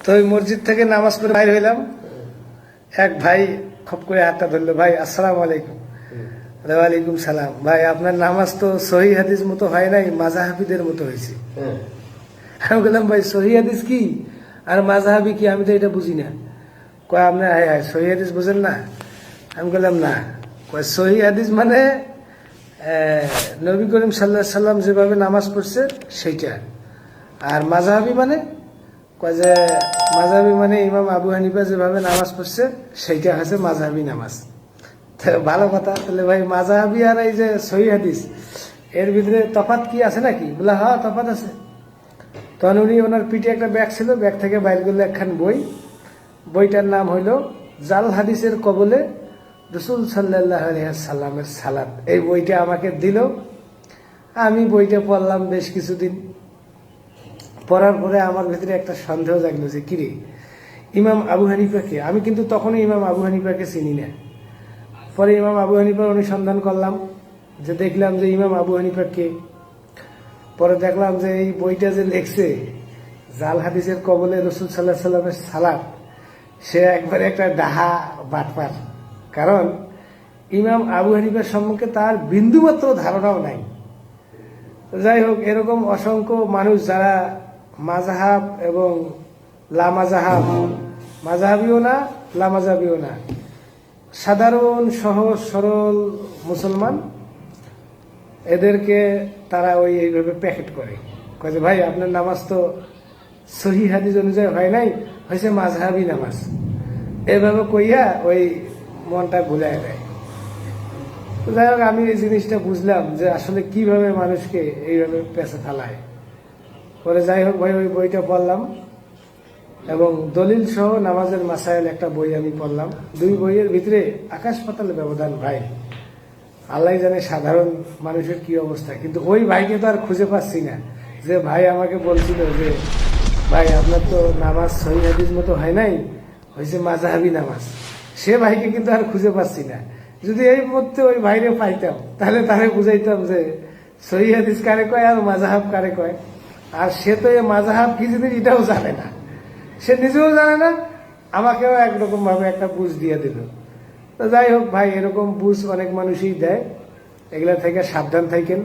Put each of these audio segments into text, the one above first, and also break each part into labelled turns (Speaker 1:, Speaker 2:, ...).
Speaker 1: তো ওই মসজিদ থেকে নামাজ পড়ে বাইর হইলাম, এক ভাই খপ করে হাতটা ধরলো, ভাই আসসালামু আলাইকুম। ওয়ালাইকুম সালাম। ভাই আপনার নামাজ তো সহি হাদিস মতো হয় নাই, মাযহাবীদের মতো হয়েছে। আমি বললাম ভাই সহি হাদিস কি আর মাযহাবী কি, আমি তো এটা বুঝি না। কয় আপনার সহি হাদিস বুঝেন না? আমি বললাম না। কয় সহি হাদিস মানে নবী করিম সাল্লাল্লাহু আলাইহি সাল্লাম যেভাবে নামাজ পড়ছে সেইটা। আর মাযহাবী মানে কয় যে মাযহাবী মানে ইমাম আবু হানিফা যেভাবে নামাজ পড়ছে সেইটা হচ্ছে মাযহাবী নামাজ। ভালো কথা। তাহলে ভাই মাযহাবী আর এই যে সহি হাদিস এর ভিতরে তফাৎ কি আছে নাকি? বলে হ্যাঁ তফাৎ আছে। তখন উনি ওনার পিঠে একটা ব্যাগ ছিল, ব্যাগ থেকে বাইর করলো একখান বই। বইটার নাম হইল জাল হাদিসের কবলে রাসূল সাল্লাল্লাহু আলাইহি সাল্লামের সালাত। এই বইটা আমাকে দিল। আমি বইটা পড়লাম বেশ কিছুদিন। পড়ার পরে আমার ভিতরে একটা সন্দেহ জাগলো যে কিরে ইমাম আবু হানিফাকে, আমি কিন্তু তখনই ইমাম আবু হানিফাকে চিনি না। পরে ইমাম আবু হানিফার অনুসন্ধান করলাম, যে দেখলাম যে ইমাম আবু হানিফাকে। পরে দেখলাম যে এই বইটা যে লেখছে জাল হাদিসের কবলে রাসূল সাল্লাল্লাহু আলাইহি সাল্লামের সালাত, সে একবারে একটা ডাহা বাটপার। কারণ ইমাম আবু হানিফার সম্পর্কে তার বিন্দুমাত্র ধারণাও নাই। যাই হোক, এরকম অসংখ্য মানুষ যারা মাযহাব এবং লামাযহাব, মাযহাবিও না লামাযহাবিও না, সাধারণ সহজ সরল মুসলমান, এদেরকে তারা এইভাবে প্যাকেট করে, কয় যে ভাই আপনার নামাজ তো সহি হাদিস অনুযায়ী হয় নাই, হয়েছে মাযহাবী নামাজ। এভাবে কইয়া ওই মনটা ভুলাই দেয়। যাই হোক, আমি এই জিনিসটা বুঝলাম যে আসলে কিভাবে মানুষকে এইভাবে পেছে ফেলায়। পরে যাই হোক ভাই ওই বইটা পড়লাম এবং দলিল সহ নামাজের মাসাইল একটা বই আমি পড়লাম। দুই বইয়ের ভিতরে আকাশ পাতাল ব্যবধান ভাই। আল্লাহ জানে সাধারণ মানুষের কি অবস্থা। কিন্তু ওই ভাইকে তো আর খুঁজে পাচ্ছি না, যে ভাই আমাকে বলছিল যে ভাই আপনার তো নামাজ সহি হাদিস মতো হয় নাই, হয়েছে মাযহাবী নামাজ। সে ভাইকে কিন্তু আর খুঁজে পাচ্ছি না। যদি এই মধ্যে ওই ভাইরে পাইতাম তাহলে তারে বুঝাইতাম যে সহি হাদিস কারে কয় আর মাযহাব কারে কয়। আর সে তো এই মাযহাব কি জিনিস এটাও জানে না, সে নিজেও জানে না, আমাকেও একরকম ভাবে একটা বুঝ দিয়ে দিল। তো যাই হোক ভাই, এরকম বুঝ অনেক মানুষই দেয়, এগুলা থেকে সাবধান থাকেন।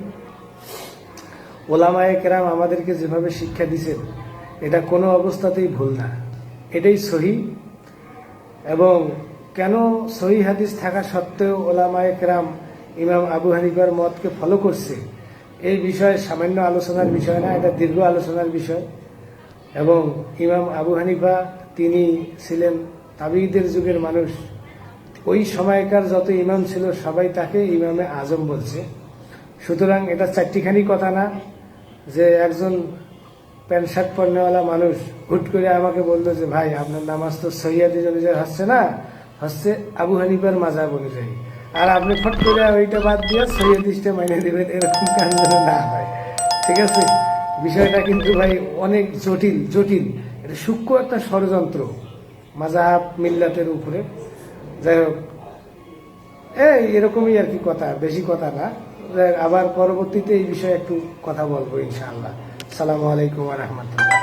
Speaker 1: ওলামায়ে কেরাম আমাদেরকে যেভাবে শিক্ষা দিয়েছেন এটা কোনো অবস্থাতেই ভুল না, এটাই সহি। এবং কেন সহি হাদিস থাকা সত্ত্বেও ওলামায়ে কেরাম ইমাম আবু হানিফার মতকে ফলো করছে, এই বিষয়ে সামান্য আলোচনার বিষয় না, এটা দীর্ঘ আলোচনার বিষয়। এবং ইমাম আবু হানিফা তিনি ছিলেন তাবিঈদের যুগের মানুষ। ওই সময়কার যত ইমাম ছিল সবাই তাকে ইমামে আজম বলছে। সুতরাং এটা চারটিখানি কথা না যে একজন প্যান্ট শার্ট পরনেওয়ালা মানুষ হুট করে আমাকে বললো যে ভাই আপনার নামাজ তো সহি হাদিস অনুযায়ী হচ্ছে না, হচ্ছে আবু হানিফার মাযহাব অনুযায়ী। আর আপনি ফট করে ওইটা বাদ দিয়ে সহি হাদিসটা মাইনে দেবেন, এরকম কাজ যেন না হয়। ঠিক আছে? বিষয়টা কিন্তু ভাই অনেক জটিল জটিল, এটা সূক্ষ্ম একটা ষড়যন্ত্র মাযহাব মিল্লাতের উপরে। যাই হোক, এরকমই আর কি কথা, বেশি কথা না। আবার পরবর্তীতে এই বিষয়ে একটু কথা বলবো ইনশাআল্লাহ। আসসালামু আলাইকুম ওয়া রাহমাতুল্লাহ।